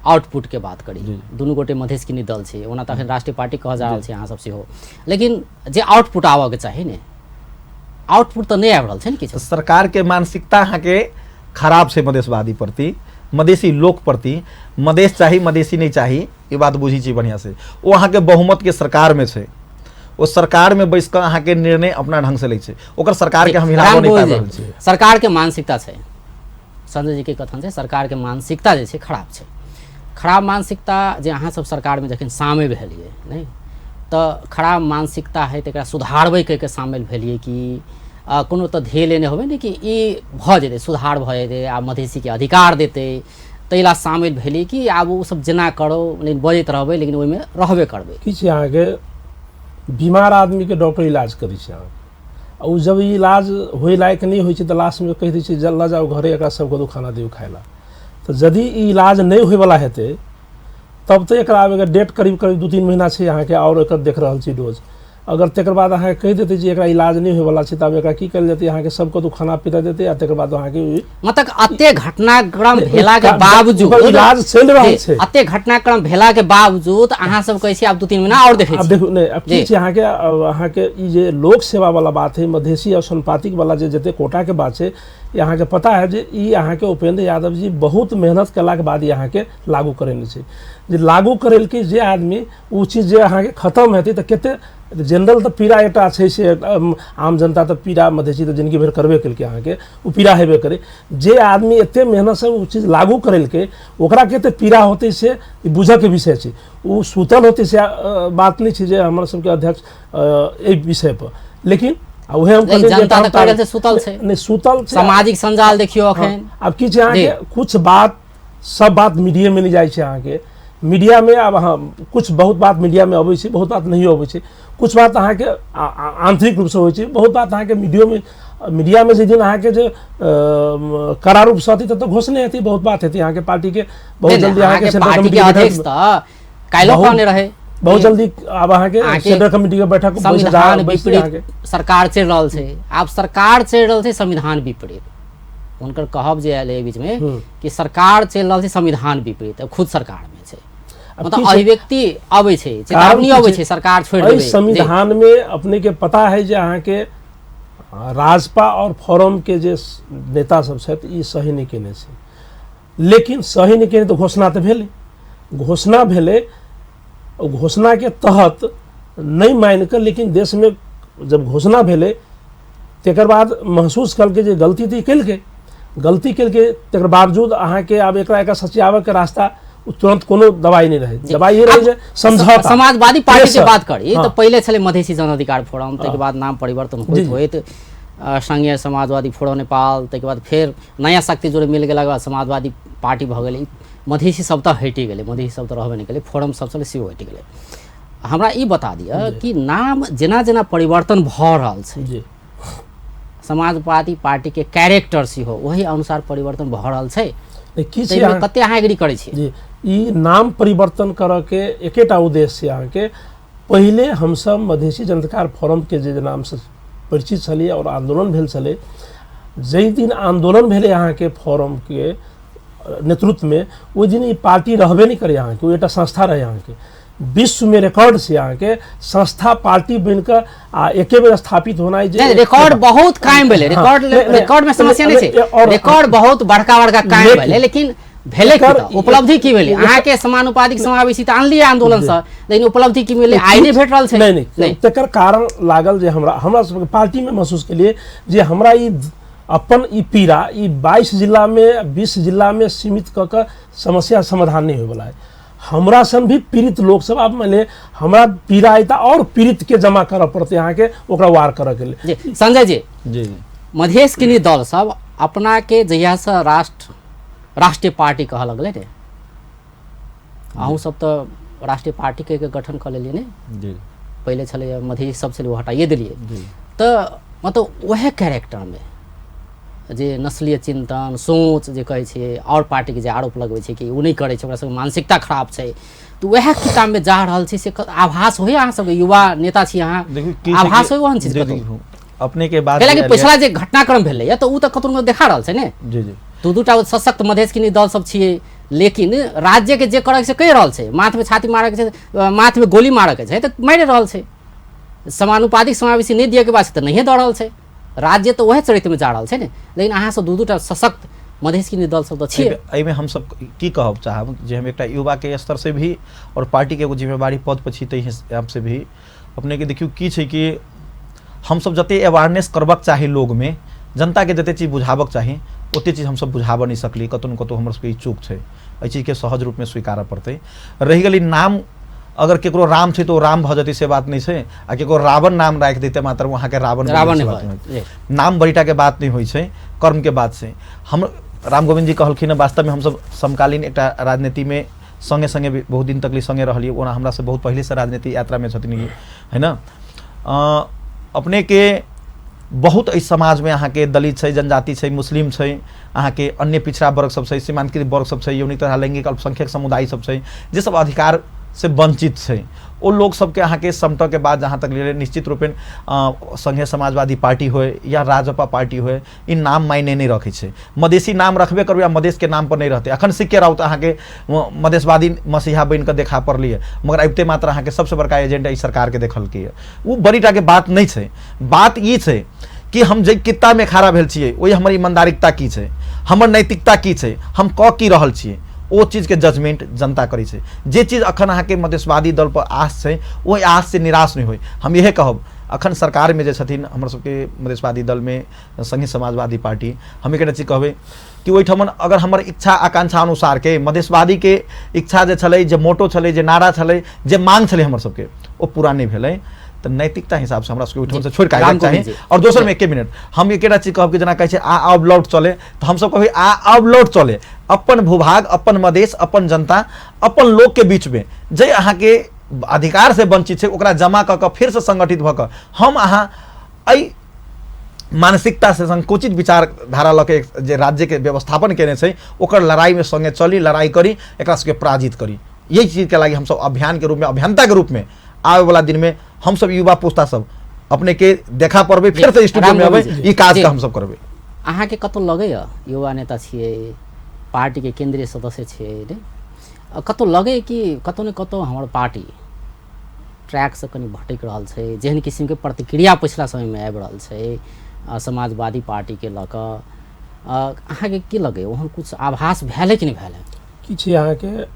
आउटपुट के बात करी, दुनू गोटे मधेश के दल छै, ओना तऽ राष्ट्रीय पार्टी कह जा रहल छै अहाँ सब सेहो, लेकिन जे आउटपुट आबऽ के चाही ने, आउटपुट तऽ नहीं आबि रहल छै ने किछु। सरकार के मानसिकता अहाँ के खराब छै मधेशवादी प्रति, मधेसी लोक प्रति, मधेश चाही मधेसी नहीं चाही, ये बात बुझी छी बढ़िया से वो अहाँ के बहुमत के सरकार में छै वो सरकार में बैस कर अहाँ के निर्णय अपना ढंग से लै छै ओकर सरकार के हम हिलाबो नहीं पाबि रहल छी सरकार के मानसिकता छै संजय जी के कथन छै सरकार के मानसिकता जे छै खराब छै खराब मानसिकता जे अहाँ सब सरकार में जखन शामिल भेलिए नहीं तो खराब मानसिकता है तकरा सुधारबै कह के शामिल भेलिए कि कोनो तो ध्येय लेने होबे नहीं कि ई भ जेतै सुधार भ जेतै आ मधेसी के अधिकार देतै तैला शामिल भेलिए कि आब ओ सब जेना करो लेकिन बजैत रहबै लेकिन ओहिमे रहबे करबै किछु अहाँके बीमार आदमी के डॉक्टर इलाज करै छै अहाँ उ जब इलाज होय लायक नहीं होइ छै तऽ लास्ट में कहि दै छै ल जाओ घरे एकरा सबके खाना दियौ खाय ला तो यदि ई इलाज नहीं होय वाला हेतै तब तो एकरा आब डेट करीब 2-3 महीना छै अहाँके और एकर देख रहल छी डोज अगर तकर बाद अहाँ कहि देतै जे एकरा इलाज नहीं होय वाला छै तब एकरा की कयल जेतै अहाँके सबके तो खाना पीता देतै आ तकर बाद अहाँके मतलब अते घटनाक्रम भेला के बावजूद इलाज चलि रहल छै अते घटनाक्रम भेला के बावजूद अहाँ सब कहै छी आब 2-3 महीना और देखै छी अब देखू नहीं अब की छै अहाँके ई जे लोक सेवा वाला बात है मधेसी और संपातिक वाला जे जते कोटा के बात छै यहाँ के पता है जे ई अहाँके उपेंद्र यादव जी बहुत मेहनत कला के बाद यहाँ के लागू करेने छै जे लागू करेल के जे आदमी उ चीज जे अहाँके खत्म हेतै तऽ कते जनरल तो पीड़ा एकटा छै से आम जनता तो पीड़ा मधेसी तो जिंदगी भर करबे केलकै अहाँके उ पीड़ा हेबे करे जे आदमी एते मेहनत से उ चीज लागू करेलकै ओकरा कते पीड़ा होतै से बुझऽ के विषय छै उ सुतल होतै से बात नहीं छै जे हमर सबके अध्यक्ष एहि विषय पर लेकिन उहे हम कहलियै जनता तऽ कहै छै सुतल छै नहीं सुतल छै सामाजिक संजाल देखियो अखन अब की छै अहाँके कुछ बात सब बात मीडिया में नहीं जाइ छै अहाँके मीडिया में अब हाँ कुछ बहुत बात मीडिया में अबै छै बहुत बात नहीं अबै छै कुछ बात अहाँके आंतरिक रूप से होइ छै बहुत बात अहाँके मीडिया में जे दिन अहाँके जे कड़ा रूप से हेतै तऽ घोषणे हेतै बहुत बात हेतै अहाँके पार्टी के बहुत जल्दी अहाँके सेंट्रल पार्टी कमिटी के अध्यक्ष तऽ काल्हि कहने रहे बहुत जल्दी अब अहाँके सेंट्रल कमिटी के बैठक संविधान विपरीत सरकार चल रहल छै आब सरकार चल रहल छै संविधान विपरीत हुनकर कहब जे आयल एहि बीच में कि सरकार चल रहल छै संविधान विपरीत खुद सरकार में छै मतलब अभिव्यक्ति अबै छै चेतावनी अबै छै सरकार छोड़ देबै संविधान में अपने के पता है जे अहाँके राजपा और फोरम के जे नेता सब छथि ई सही नहीं केने छै लेकिन सही नहीं केने तो घोषणा तो घोषणा भेलै घोषणा के तहत नहीं मान कर लेकिन देश में जब घोषणा भेलै तकर बाद महसूस करके जे गलती थी गलती केलकै तकर बावजूद अहाँके आब एकरा सचियाबे के रास्ता तुरंत कोनो दवाई नहीं रहे दवाई ये रहे जे समझौता समाजवादी पार्टी के बात करी तो पहले छले मधेसी जन अधिकार फोरम तके बाद नाम परिवर्तन होइत संघीय समाजवादी फोरम नेपाल तके बाद फिर नया शक्ति जोड़े मिल गेला बाद समाजवादी पार्टी भ गेलै मधेसी सब तऽ हटि गेलै मधेसी सब तऽ रहबे नहीं केलै फोरम सब छलै सेहो हटि गेलै हमरा ई बता दिअ कि नाम जेना जेना परिवर्तन भ रहल छै समाजवादी पार्टी के कैरेक्टर सेहो वही अनुसार परिवर्तन भ रहल छै कते अहाँ एग्री करै छी जी ई नाम परिवर्तन करऽ के एकेटा उद्देश्य अहाँ के पहले हम सब मधेसी जनताधिकार फोरम के जे नाम से परिचित छलिए और आंदोलन भेल छले जै दिन आंदोलन भेले अहाँ के फोरम के नेतृत्व में ओहि दिन ई पार्टी रहबे नहीं करे अहाँ के एटा संस्था रहे अहाँ के विश्व में रिकॉर्ड से अहाँ के संस्था पार्टी बनकर आ एके बेर स्थापित होना जे रिकॉर्ड बहुत कायम भेले रिकॉर्ड में समस्या नहीं छै रिकॉर्ड बहुत बड़का कायम भेले लेकिन भेले उपलब्धि की भेले अहाँ के समानुपातिक समावेशी तऽ आनलिए आंदोलन से लेकिन उपलब्धि की भेले आइ नहीं भेट रहल छै नहीं तकर कारण लागल जे हमरा सब पार्टी में महसूस केलिए जे हमरा ई अपन ई पीड़ा ई 22 जिला में 20 जिला में सीमित क के समस्या समाधान नहीं होय वाला है हमरा सन भी पीड़ित लोग सब अब माने हमरा पीड़ा अयता और पीड़ित के जमा करऽ पड़ते अहाँ के ओकरा वार करऽ के लिए संजय जी मधेश के दल सब अपना के जहिया से राष्ट्रीय पार्टी कह लगले रे अहूँ सब तो राष्ट्रीय पार्टी के गठन कर लेलिए ने पहले छले मधेश सब से हटाइए दिलिए तो मतलब वह कैरेक्टर में जे नस्लीय चिंतन सोच जे कहै छै और पार्टी के जे आरोप लगबै छै कि उ नहीं करै छै ओकरा सब मानसिकता खराब छै तो वह किताब में जा रहल छै से आभास होय अहाँ सब युवा नेता छी अहाँ आभास होय ओहन चीज कतौ अपने के बात कि पिछला जे घटनाक्रम भेलै या तो उ त कतौ देखा रहल छै ने जी जी दूटा सशक्त मधेश के दल सब छियै लेकिन राज्य के जे करऽ से कहि रहल छै माथ में छाती मारऽ के छै माथ में गोली मारऽ के छै त मारि रहल छै समानुपातिक समावेशी नहीं दिए के बाद से त नहीं दऽ रहल छै राज्य तो वह चरित्र में जा रहा है ने लेकिन अहाँ सब दूटा सशक्त मधेश की दल सब तो छिए। एहिमे हम सब की कहब चाहब जे हम एकटा युवा के स्तर से भी और पार्टी के एगो जिम्मेवारी पद पर छी, ताहि हिसाब से भी अपने के देखियो की छै कि हम सब जते अवेयरनेस करबाक चाही लोग में, जनता के जते चीज बुझाबक चाही ओते चीज हम सब बुझाबऽ नहीं सकली। कतौ न कतौ हमर सबके ई चूक छै, एहि चीज के सहज रूप में स्वीकारऽ पड़तै। रहि गेली नाम, अगर केकरो राम छै तो राम भ जेतै से बात नहीं छै, आ केकरो रावण नाम राखि देते मात्र वहाँ के रावण नाम बड़ीटा के बात नहीं होइ छै, कर्म के बात छै। हम राम गोविंद जी कहलखिन है, वास्तव में हम सब समकालीन एक राजनीति में संगे संगे बहुत दिन तक संगे रहलिए, ओना हमरा से बहुत पहले से राजनीति यात्रा में छथिन है ना। अपने के बहुत इस समाज में अहाँ के दलित छै, जनजाति छै, मुस्लिम छै, अहाँ के अन्य पिछड़ा वर्ग सब छै, सीमांकित वर्ग सब छै, यौनिक तथा लैंगिक अल्पसंख्यक समुदाय सब छै, जे सब अधिकार से वंचित छै, ओ लोग सबके अहाँ के समटऽ के बाद जहाँ तक ले निश्चित रूपेण संघीय समाजवादी पार्टी होय या राजपा पार्टी होय, इन नाम मायने नहीं रखे छै। मधेसी नाम रखबे करू या मधेश के नाम पर नहीं रहते। अखन सिक्के राउत अहाँ के मधेशवादी मसीहा बन के देखा पड़ली है, मगर अबिते मात्र अहाँ के सबसे बड़का एजेंडा ई सरकार के देखलकै है। वो बड़ीटा के बात नहीं छै। बात ई छै कि हम जे कित्ता में खड़ा भेल छियै, ओहि हमर ईमानदारिता की छै, हमर नैतिकता की छै, हम कऽ की रहल छियै, ओ चीज के जजमेंट जनता करी छै। जे चीज अखन अहाँ के मधेशवादी दल पर आस छै, ओहि आस से निराश नहीं होय। हम यह कहब, अखन सरकार में जे छथिन हमर सबके मधेशवादी दल में संघीय समाजवादी पार्टी, हम एकटा चीज कहबै कि ओहिठमन अगर हमर इच्छा आकांक्षा अनुसार के मधेशवादी के इच्छा जे छलै, जे मोटो छलै, जे नारा छलै, जे मांग छलै हमर सबके, ओ पूरा नहीं भेलै, तो नैतिकता हिसाब से हमरा सबके ओहिठाम से छोड़ के आगे चाहिए। और दोसर में 1 मिनट हम एकेटा चीज कहब कि जना कहै छै आ अब लौट चले, तो हम सब कहबै आ अब लौट चले। अपन भूभाग, अपन मधेश, अपन जनता, अपन लोग के बीच में जे अहाँ के अधिकार से वंचित छै, ओकरा जमा क फिर से संगठित भ क हम अहाँ एहि मानसिकता से संकुचित विचारधारा लऽ के जे राज्य के व्यवस्थापन केने छै, ओकर लड़ाई में संगे चली, लड़ाई करी, एकरा सबके पराजित करी। यही चीज के लागी हम सब अभियान के रूप में, अभियंता के रूप में आवे वाला दिन में हम सब युवा पुस्ता सब अपने के देखा पड़बे, फिर से स्टूडियो में अबै, ई काज का हम सब करबे। अहाँ के कतौ लगैया युवा नेता छियै, पार्टी के केंद्रीय सदस्य छियै रे, कतौ लगे कि कतौ ने कतौ हमर पार्टी ट्रैक से कनी भटक रहल छै, जेहन किस्म के प्रतिक्रिया पिछला समय में आबि रहल छै समाजवादी पार्टी के लऽ कऽ, अहाँ के की लगे, ओहन कुछ आभास भेल है कि नहीं भेल है? की छै अहाँ के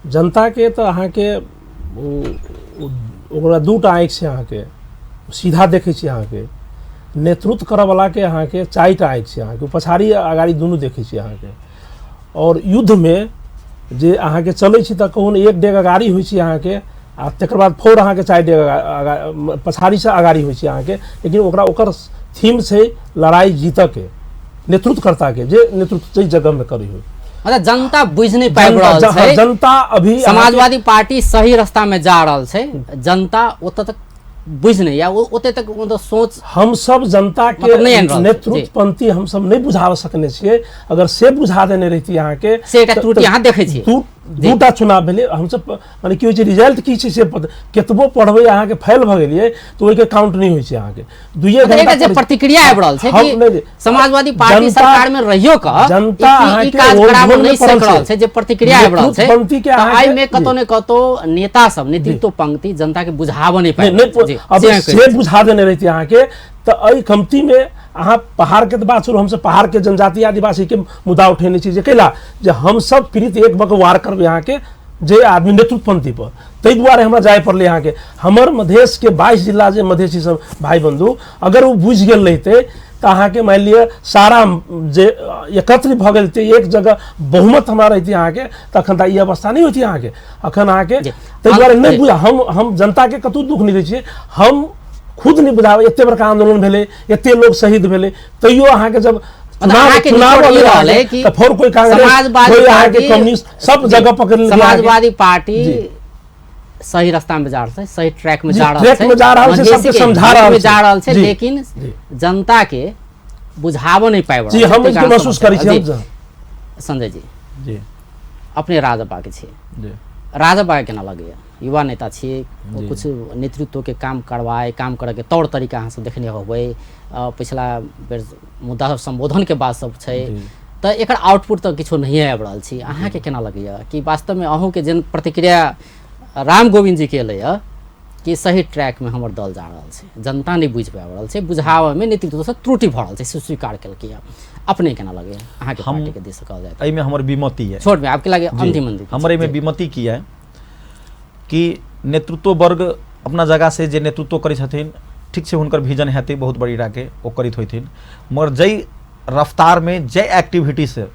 जनता के तो अहाँ के ओकरा दूटा आँखि से अहाँ के सीधा देखे छी, अहाँ के नेतृत्व करऽ वाला के अहाँ के 4टा आँखि से, अहाँ के पछाड़ी अगाड़ी दुनू देखे छी अहाँ के। और युद्ध में जे अहाँ के चलै छी तऽ कहूँ 1 डेग अगाड़ी होइ छी अहाँ के, आ तकर बाद फोर अहाँ के 4 डेग पछाड़ी से अगाड़ी होइ छी अहाँ के। लेकिन ओकरा ओकर थीम छै लड़ाई जीतऽ के, नेतृत्वकर्ता के जे नेतृत्व जै जगह में करी हो। मतलब जनता बुझ नहीं पाबि रहल छै, जनता अभी समाजवादी पार्टी सही रास्ता में जा रहल छै, जनता ओतऽ तक बुझ नहीं या ओते तक मतलब सोच हम सब जनता के नेतृत्वपंथी हम सब नहीं बुझा सकने छियै। अगर से बुझा देने रहती अहाँ के से एकटा त्रुटि अहाँ देखै छियै। दूटा चुनाव भेलै, हम सब माने की होइ छै रिजल्ट की छै से केतबो पढ़बै अहाँ के फेल भ गेलियै तो ओइ के काउंट नहीं होइ छै अहाँ के। दुइये घंटा जे प्रतिक्रिया आबि रहल छै कि समाजवादी पार्टी सरकार में रहियो क जनता अहाँ के काज बराबर नहीं सक रहल छै, जे प्रतिक्रिया आबि रहल छै आइ में कतौ ने कतौ नेता सब नेतृत्व पंक्ति जनता के बुझाबऽ नहीं पाबै। अब से बुझा देने रहती अहाँ के तो एहि कमती में अहाँ पहाड़ के तो बात छोड़ू, हमसे पहाड़ के जनजाति आदिवासी के मुद्दा उठेने छी जे कैला जे हम सब पीड़ित एक बक वार करबे यहाँ के जे आदमी नेतृत्वपंथी पर, ताहि दुआरे हमरा जाय पड़ले यहाँ के। हमर मधेश के 22 जिला जे मधेसी सब भाई बंधु अगर वो बुझ गेल रहते तो अहाँ के मान लिअ सारा जे एकत्रित भ गेल एक जगह बहुमत हमरा रहती अहाँ के, तखन तऽ ई अवस्था नहीं होती अहाँ के। अखन अहाँ के ताहि दुआरे नहीं बुझा, हम जनता के कतौ दुख नहीं दै छियै, हम खुद नहीं बुझाबे। एते बड़का आंदोलन भेले, एते लोग शहीद भेले, तैयो अहाँ के जब चुनाव फोर कोई कांग्रेस कोई अहाँ के कम्युनिस्ट सब जगह पकड़ ले। समाजवादी पार्टी सही रास्ता में जा रहल छै, सही ट्रैक में जा रहल छै, सबके समझा रहल छै, लेकिन जनता के बुझाबो नहीं पाबि रहल छै। हम इसको महसूस करै छी। संजय जी अपने राजपा के छियै, राजपा के केना लगैया? युवा नेता छियै, कुछ नेतृत्व के काम करवाए, काम करे के तौर तरीका अहाँ सब देखने होबै, पिछला बेर मुद्दा संबोधन के बाद सब छै, तो एकर आउटपुट तो किछो नहीं आबि रहल छै। अहाँ के केना लगैया कि वास्तव में अहूँ के जेन प्रतिक्रिया राम गोविंद जी के एलै कि सही ट्रैक में हमर दल जा रहल छै, जनता नहीं बुझ पा रहल छै, बुझावे में नेतृत्व से त्रुटि भ रहल छै, से स्वीकार केलकै है। अपने केना लगे अहाँ के पार्टी के दिस कहल जाए? एहि में हमर विमति है। छोट में आपके लगे अंतिम हमर एहि में विमति की है कि नेतृत्व वर्ग अपना जगह से जे नेतृत्व करै छथिन ठीक छै, हुनकर विजन हेतै बहुत बड़ी राके ओ करैत होथिन, मगर जै रफ्तार में जै एक्टिविटी से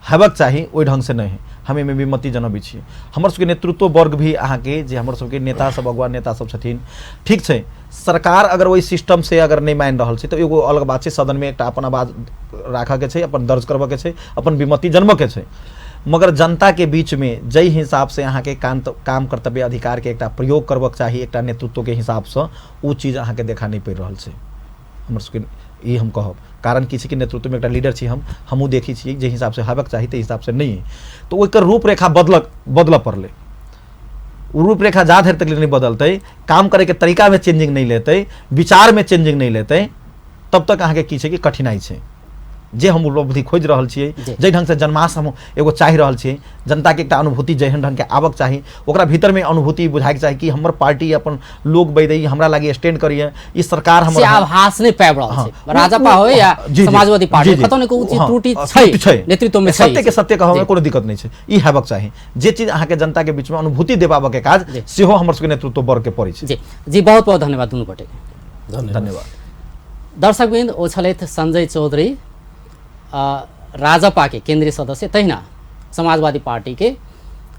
हेबाक चाही ओहि ढंग से नहीं है। हम एहिमे विमति जनबै छी। हमर सबके नेतृत्व वर्ग भी अहाँ के जे हमर सबके नेता सब अगुआ नेता सब छथिन ठीक छै, सरकार अगर ओहि सिस्टम से अगर नहीं मान रहल छै तो एगो अलग बात छै, सदन में एकटा अपन आवाज राखऽ के छै, अपन दर्ज करबऽ के छै, अपन विमति जनबऽ के छै, मगर जनता के बीच में जै हिसाब से अहाँ के काम कर्तव्य अधिकार के एकटा प्रयोग करबऽ के चाही एकटा नेतृत्व के हिसाब से वो चीज अहाँ के देखा नहीं पड़ि रहल छै। हमर सबके ई हम कहब, कारण किसी के नेतृत्व में एक लीडर छी हमहूँ देखी छी जे हिसाब से हेबाक चाही ते हिसाब से नहीं है, तो ओकर रूपरेखा बदल पड़ले। रूपरेखा जा धरि तक नहीं बदलते, काम करे के तरीका में चेंजिंग नहीं लेते, विचार में चेंजिंग नहीं लेते, तब तक अहाँ के की छै कि कठिनाई छै। जे हम उपलब्धि खोज रहल छियै, जै ढंग से जनमास हम एगो चाहि रहल छियै, जनता के एकटा अनुभूति जेहन ढंग के आबक चाही, ओकरा भीतर में अनुभूति बुझाय के चाही कि हमर पार्टी अपन लोग बैदई हमरा लागी स्टैंड करिए, ई सरकार हमर आभास नहीं पाबि रहल छै। राजपा हो या समाजवादी पार्टी कतौ ने कोनो त्रुटि छै नेतृत्व में, सत्य के सत्य कहब में कोनो दिक्कत नहीं छै। ई हेबाक चाही जे चीज अहाँ के जनता के बीच में अनुभूति देबाबऽ के काज सेहो हमर सबके नेतृत्व वर्ग के पड़ै छै। जी बहुत बहुत धन्यवाद दुनू गोटे के। धन्यवाद। दर्शकवृन्द, ओ छलथि संजय चौधरी, राजपा के केंद्रीय सदस्य, तहिना समाजवादी पार्टी के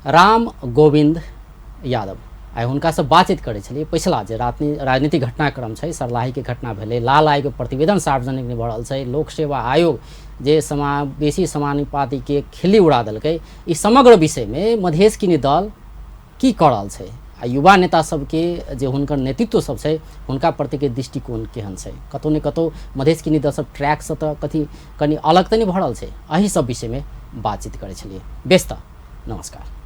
राम गोविंद यादव। आइ हुनका से बातचीत करै छलियै पिछला जे राजनीतिक घटनाक्रम छै, सरलाही के घटना भेलै, लाल आयोग के प्रतिवेदन सार्वजनिक नहीं भऽ रहल छै, लोक सेवा आयोग जे बेसी समानुपाती के खिल्ली उड़ा देलकै, ई समग्र विषय में मधेश किनी दल की कऽ रहल छै आ युवा नेता सबके जे हुनकर नेतृत्व सब छै हुनका प्रति के दृष्टिकोण केहन छै, कतौ ने कतौ मधेश किनी दल सब ट्रैक से तऽ कनि अलग तऽ नहीं भऽ रहल छै, एही सब विषय में बातचीत करै छलियै। बेस्त नमस्कार।